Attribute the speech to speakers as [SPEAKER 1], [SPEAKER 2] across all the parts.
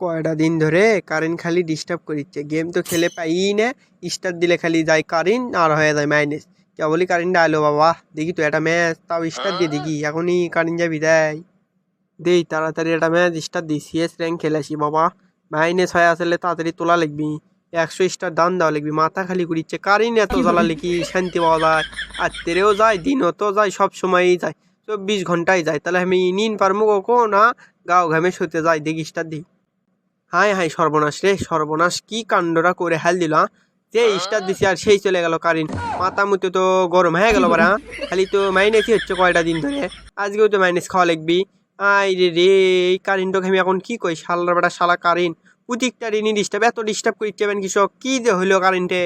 [SPEAKER 1] কয়টা দিন ধরে কারেন্ট খালি ডিস্টার্ব করিচ্ছে, গেম তো খেলে পাই না। স্টার্ট দিলে খালি যায় কারেন্ট আর হয়ে যায় মাইনাস। কেবলই কারেন্ট আইলো বাবা, দেখি তো একটা ম্যাচ তাও স্টার্ট দিয়ে দেখি, এখনই কারেন্ট যাবি দেয়। দেই তাড়াতাড়ি একটা ম্যাচ স্টার্ট দিই, সিএস র্যাঙ্ক খেলে আসি বাবা। মাইনাস হয়ে আসলে তাড়াতাড়ি তোলা লিখবি, 100 স্টার দান দেওয়া লিখবি। মাথা খালি ঘুরিচ্ছে, কারেন্ট এত জ্বালালে কি শান্তি পাওয়া যায়? আর তেরেও যায়, দিনও তো যায়, সব সময়ই যায়, 24 ঘন্টায় যায়। তাহলে আমি নিন পারবো কখন? না, গাও ঘামে শুতে যাই, দেখি স্টার্ট দিই। হাই হাই সর্বনাশ রে সর্বনাশ, কি কাণ্ডটা করে হাল দিল! যে স্টার দিছি আর সেই চলে গেল কারেন্ট। মাথা মুতে তো গরম হয়ে গেল বারা। খালি তো মাইনাসই হচ্ছে কয়টা দিন ধরে, আজকেও তো মাইনাস খাওয়া লাগবি। আই রে রে, এই কারেন্টকে আমি এখন কি কই? শালার বেটা শালা কারেন্ট প্রত্যেকটা ঋণই ডিস্টার্ব, এত ডিস্টার্ব করছে কৃষক, কি যে হইলো কারেন্টে!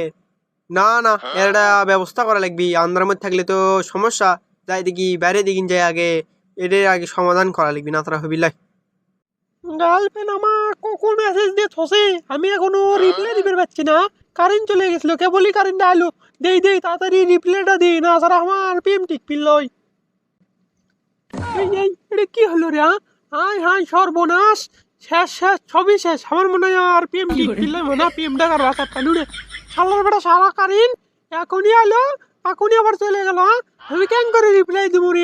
[SPEAKER 1] না না, এর একটা ব্যবস্থা করা লাগবি। আন্ধার মধ্যে থাকলে তো সমস্যা। যাই দেখি বাইরে দিকিন যাই আগে, এদের আগে সমাধান করা লাগবি, না তারা হবি লাই।
[SPEAKER 2] গার্লফ্রেন্ড আমার কখন মেসেজ দিয়ে থসে, আমি এখনো রিপ্লাই দিতে পারছি না। কারেন্ট চলে গেছিল, কেবলই কারেন্ট আইলো। দেই দেই তাড়াতাড়ি রিপ্লাইটা দিই, না স্যার আমার প্রেম ঠিক পিলই। এই এটা কি হলো রে? হাই হাই সর্বনাশ, শেষ শেষ সবই শেষ। আমার মনে হয় আর প্রেম ঠিক পিলই মনে হয়, প্রেম ডাকার রাস্তা পালু রে। শালার বেটা শালা কারেন্ট এখনই আইলো, এখনই আবার চলে গেল। আমি কেন করে রিপ্লাই দিব রে?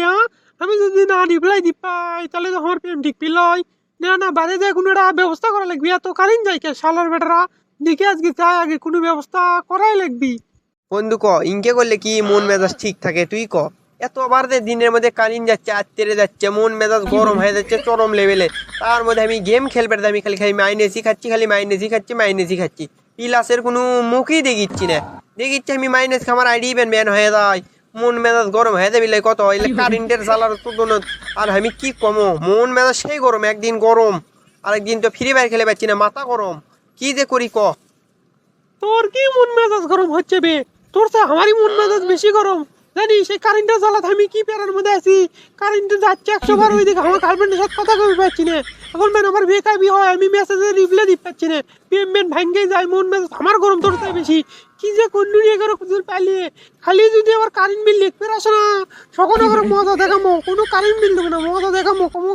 [SPEAKER 2] আমি যদি না রিপ্লাই দি পাই তাহলে তো আমার প্রেম ঠিক পিলই। না না, বাইরে যায় কোনো একটা ব্যবস্থা করা লাগবি। এত কারেন্ট যায় কে শালার বেটারা? দেখে আজকে যাই আগে কোনো ব্যবস্থা করাই লাগবি।
[SPEAKER 1] বন্ধু ক, ইনকে করলে কি মন মেজাজ ঠিক থাকে? তুই ক। এতবার যে দিনের মধ্যে কারেন্ট যাচ্ছে, আত্মেরে যাচ্ছে, মন মেজাজ গরম হয়ে যাচ্ছে চরম লেভেলে। তার মধ্যে আমি গেম খেলবে, আমি খালি খালি মাইনেসই খাচ্ছি, খালি মাইনেসই খাচ্ছি, মাইনেসই খাচ্ছি। প্লাসের কোনো মুখই দেখিচ্ছি না। দেখিচ্ছি আমি মাইনাস খামার আইডি ব্যান ব্যান হয়ে যায়। মন মেজাজ গরম হয়ে যাবি কত এলে কারেন্টের জ্বালার তুলনা। আর আমি কি কমো, মন মেজাজ সেই গরম, একদিন গরম আরেকদিন তো ফ্রি ফায়ার খেলে পাচ্ছি না, মাথা গরম। কি যে করি ক।
[SPEAKER 2] তোর কি মন মেজাজ গরম হচ্ছে বে? তোর তো আমারই মন মেজাজ বেশি গরম। জানি সেই কারেন্টের জ্বালাতে আমি কি প্যারার মধ্যে আছি। কারেন্ট যাচ্ছে 100 বার, ওই দিকে আমার গার্লফ্রেন্ডের সাথে কথা কই পাচ্ছি না। এখন ম্যান আমার বেকাবি হয়, আমি মেসেজে রিপ্লাই দিতে পারছি না। পেমেন্ট ভাঙ্গে যায়, মন মেজাজ আমার গরম, তোর তাই বেশি। কি যে করলু রে 11 পালিয়ে। খালি যদি আবার কারেন্ট বিল লিখতে আসে না, সকল করে মজা দেখামো। কোনো কারেন্ট বিল দেবো না, মজা দেখামো কমো।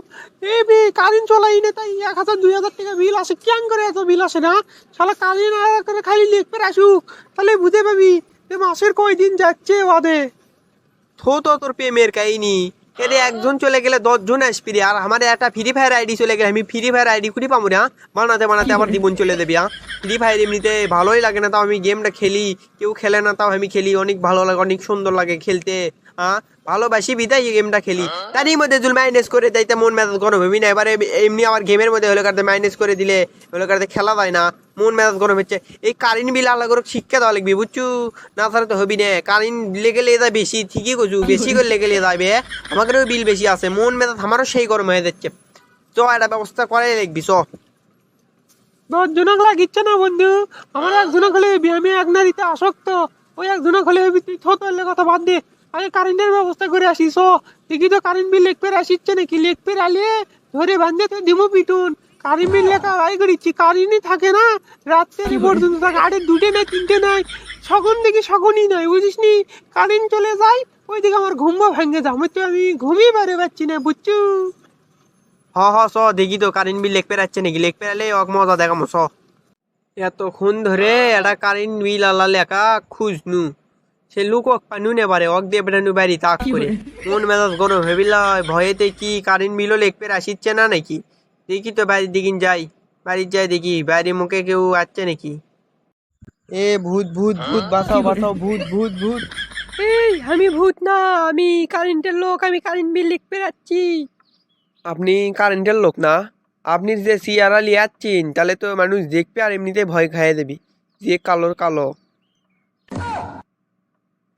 [SPEAKER 2] এই বে কারেন্ট চলাই না, তাই 1000 2000 টাকা বিল আসে। কেন করে এত বিল আসে না? শালা কারেন্ট করে খালি লিখতে আসুক, তাহলে বুঝে পাবি যে মাসের কয়দিন যাচ্ছে ওদের।
[SPEAKER 1] থো তো তোর প্রেমের কাহিনী। এরে একজন চলে গেলে 10 জন আসবি রে। আর আমার একটা ফ্রি ফায়ার আইডি চলে গেলে আমি ফ্রি ফায়ার আইডি খুঁড়ি পাবো না। বানাতে বানাতে আমার জীবন চলে দেবে। ফ্রি ফায়ার এমনিতে ভালোই লাগে না, তাও আমি গেমটা খেলি। কেউ খেলে না তাও আমি খেলি, অনেক ভালো লাগে, অনেক সুন্দর লাগে খেলতে। হ্যাঁ, ভালোবাসি বিদায় এই গেমটা খেলি। তারই মধ্যে যদি মাইনাস করে দেয় মন মেজাজ গরম হবি না? এবারে এমনি আমার গেমের মধ্যে হলো কারতে মাইনাস করে দিলে হলো কারতে খেলা যায় না, মন মেজাজ গরম হচ্ছে। এই কারেন্ট বিল আলাদা করে শিক্ষা দেওয়া লাগবে, বুঝছু? না ছাড়া তো হবি না। কারেন্ট লেগে যায় বেশি, ঠিকই কছু, বেশি করে লেগে যাবে। আমাদেরও বিল বেশি আছে, মন মেজাজ আমারও সেই গরম হয়ে যাচ্ছে। চ একটা ব্যবস্থা করাই লাগবি, চ।
[SPEAKER 2] 10 জনক লাগিচ্ছে না বন্ধু, আমার একজনক হলে হবি। আমি এক নারীতে আসক্ত, ওই একজনক হলে হবি। তুই থো তোর কথা বাদ দে, আগে কারেন্টের ব্যবস্থা করে আসিস। দেখি তো কারেন্ট বিল লিখতে আসিচ্ছে নাকি। লিখতে আলিয়ে ধরে বান্ধে তো দিমো পিটুন। কারেন্ট বিল লেখা আড়াই করিচ্ছি, কারেন্টই থাকে না। রাত্রে পর্যন্ত থাকে, আরে 2টে নাই 3টে নাই, সগন দেখি সগনই নাই, বুঝিস নি? কারেন্ট চলে যায়, ওইদিকে আমার ঘুমও ভেঙে যায়। আমি ঘুমিয়ে পারে পাচ্ছি না, বুঝছু?
[SPEAKER 1] হ হ চ, দেখি তো কারেন্ট বিল লেখতে যাচ্ছে নাকি। লেখতে আলে অক মজা দেখামো, চ। এতক্ষণ ধরে একটা কারেন্ট বিল আলা লেখা খুঁজনু, সে লুক পানু নে পারে, অক দিয়ে বেটানু বাড়ি তাক করে। মন মেজাজ গরম হেবিলা, ভয়েতে কি কারেন্ট বিলও লেখতে আসিচ্ছে না নাকি। দেখি তো বাড়ির দিকিন যাই, বাড়ির যাই দেখি বাইরে মুখে কেউ আসছে নাকি। এ ভূত ভূত ভূত, বাঁচাও বাঁচাও, ভূত ভূত ভূত।
[SPEAKER 2] এই আমি ভূত না, আমি কারেন্টের লোক। আমি কারেন্ট বিল লিখতে যাচ্ছি।
[SPEAKER 1] আপনি কারেন্টের লোক না? আপনি যে সিয়ারা লিয়াচ্ছেন তাহলে তো মানুষ দেখবে আর এমনিতে ভয় খাইয়ে দেবি, যে কালোর কালো।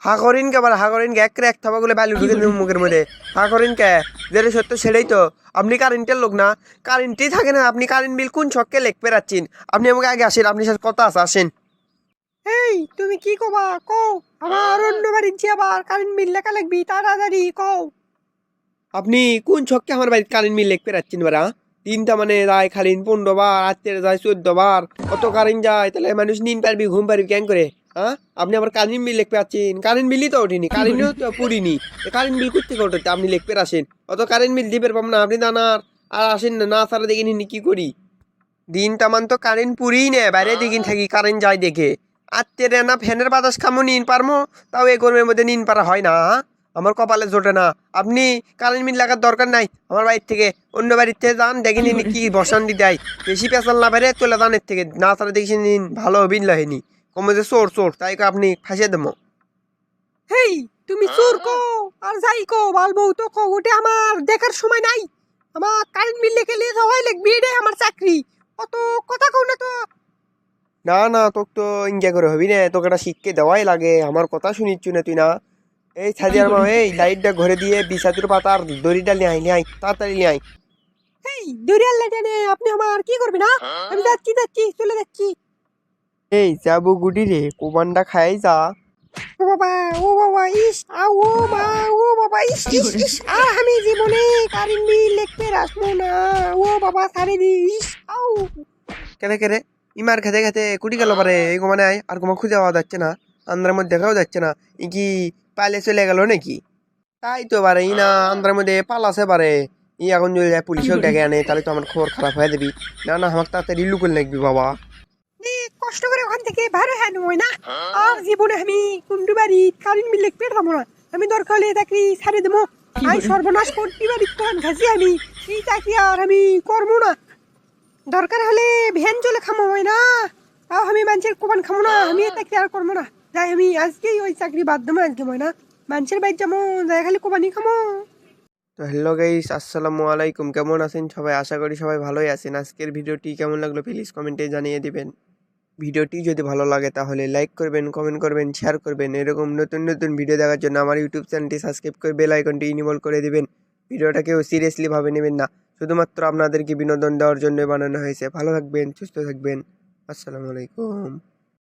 [SPEAKER 1] হা করিন কে, আবার হা করিন কে, এক এক থাবা গুলো বালু ঢুকে দেবো মুখের মধ্যে। হা করিন কে, যেটা সত্য সেটাই তো। আপনি কারেন্টের লোক না? কারেন্টই থাকে না, আপনি কারেন্ট বিল কোন ছককে লেখতে পাচ্ছেন? আপনি আমাকে আগে আসেন, আপনার সাথে কথা আছে, আসেন।
[SPEAKER 2] এই তুমি কি কবা কও? আমার অন্য বাড়ির যে আবার কারেন্ট বিল লেখা লাগবি, তাড়াতাড়ি কও।
[SPEAKER 1] আপনি কোন ছককে আমার বাড়িতে কারেন্ট বিল লেখতে পাচ্ছেন বারা? তিনটা মানে যায় খালি 15 বার, রাত্রে যায় 14 বার। অত কারেন্ট যায় তাহলে মানুষ নিন পারবি, ঘুম পারবি কেন করে? হ্যাঁ, আপনি আবার কারেন্ট বিল লিখতে পাচ্ছেন? কারেন্ট বিলই তো ওঠেনি, কারেন্টও তো পুরিনি। কারেন্ট বিল করতে ওঠে আপনি লিখতে আসেন? অত কারেন্ট বিল দিবে পাব না আপনি, দানার আর আসেন না, না সারা দেখে নিন কি করি। দিন তামান তো কারেন্ট পুরিই নে, বাইরে দিকিন থাকি কারেন্ট যায় দেখে। আত্মের না ফ্যানের বাতাস খামো নিন পারমো, তাও এই গরমের মধ্যে নিন পারা হয় না। আমার কপালে জোটে না। আপনি কারেন্ট বিল লাগার দরকার নাই আমার বাড়ির থেকে, অন্য বাড়ির থেকে যান দেখে নিন কি বসান দি দেয়। বেশি পেঁচাল না বাইরে চলে যান এর থেকে, না তারা দেখি নিন ভালো বিল লহেনি। কমে যে চোর চোর তাই আপনি ফাঁসিয়ে দেবো।
[SPEAKER 2] হেই, তুমি চোর কো আর যাই কো বালবো তো কো, ওটা আমার দেখার সময় নাই। আমার কারেন্ট বিল লেখে লিয়ে যাওয়াই লাগবে, এটাই আমার চাকরি। অত কথা কও না তো।
[SPEAKER 1] না না, তোকে তো ইঙ্গা করে হবি না, তোকে একটা শিখকে দেওয়াই লাগে। আমার কথা শুনিচ্ছু না তুই না। এই সাদিয়ার মা, এই লাইটটা ঘরে দিয়ে বিষাতুর পাতা আর দড়িটা নিয়ে আই, নিয়ে আই তাড়াতাড়ি নিয়ে আই।
[SPEAKER 2] হেই, দরিয়াল লেটানে আপনি আমার কি করবে না? আমি যাচ্ছি যাচ্ছি চলে যাচ্ছি।
[SPEAKER 1] এই যাবো গুডি রে, কোবানটা খাই যা।
[SPEAKER 2] ও বাবা, ও বাবা, ইস আ ও মা, ও বাবা, ইস ইস ইস, আর আমি জীবনে কারেন্ট বিল লিখতে আসবো না। ও বাবা সারে দি, ইস আউ।
[SPEAKER 1] কেনে কেনে ইমার খেতে খেতে কুটি গেল পারে, এই মানে আয় আর কোনো খুঁজে পাওয়া যাচ্ছে না, আন্ধারের মধ্যে দেখাও যাচ্ছে না। ই কি পালে চলে গেল নাকি? তাই তো পারে, ই না আন্ধারের মধ্যে পালাছে পারে। ই এখন যদি যায় পুলিশও ডেকে আনে তাহলে তো আমার খবর খারাপ হয়ে যাবি। না না, আমাকে তাড়াতাড়ি লুকুল লাগবি বাবা।
[SPEAKER 2] নে, কষ্ট করে ওখান থেকে বাইরে হ্যাঁ নয় না। আর জীবনে আমি কুন্ডু বাড়ি কারেন্ট বিল লিখতে পারবো না। আমি দরকার হলে চাকরি ছাড়ে দেবো। আই সর্বনাশ করতে পারি তখন খাসি আমি, এই চাকরি আর আমি করবো না। দরকার হলে ভ্যান চলে খামো হয় না, তাও আমি মানুষের কোপান খামো না। আমি এই চাকরি আর করবো না। যাই আমি আজকেই ওই চাকরি বাদ দেবো, আজকে হয় না মানুষের বাইর যাবো, যাই খালি কোপানি খামো।
[SPEAKER 1] তো হ্যালো গাইস, আসসালামু আলাইকুম। কেমন আছেন সবাই? আশা করি সবাই ভালোই আছেন। আজকের ভিডিওটি কেমন লাগলো প্লিজ কমেন্টে জানিয়ে দিবেন। ভিডিওটি যদি ভালো লাগে তাহলে লাইক করবেন, কমেন্ট করবেন, শেয়ার করবেন। এরকম নতুন নতুন ভিডিও দেখার জন্য আমার ইউটিউব চ্যানেলটি সাবস্ক্রাইব করে বেল আইকনটি ইনেবল করে দিবেন। ভিডিওটা কেউ সিরিয়াসলি ভাবে নেবেন না, শুধুমাত্র আপনাদেরকে বিনোদন দেওয়ার জন্য বানানো হয়েছে। ভালো থাকবেন, সুস্থ থাকবেন। আসসালামু আলাইকুম।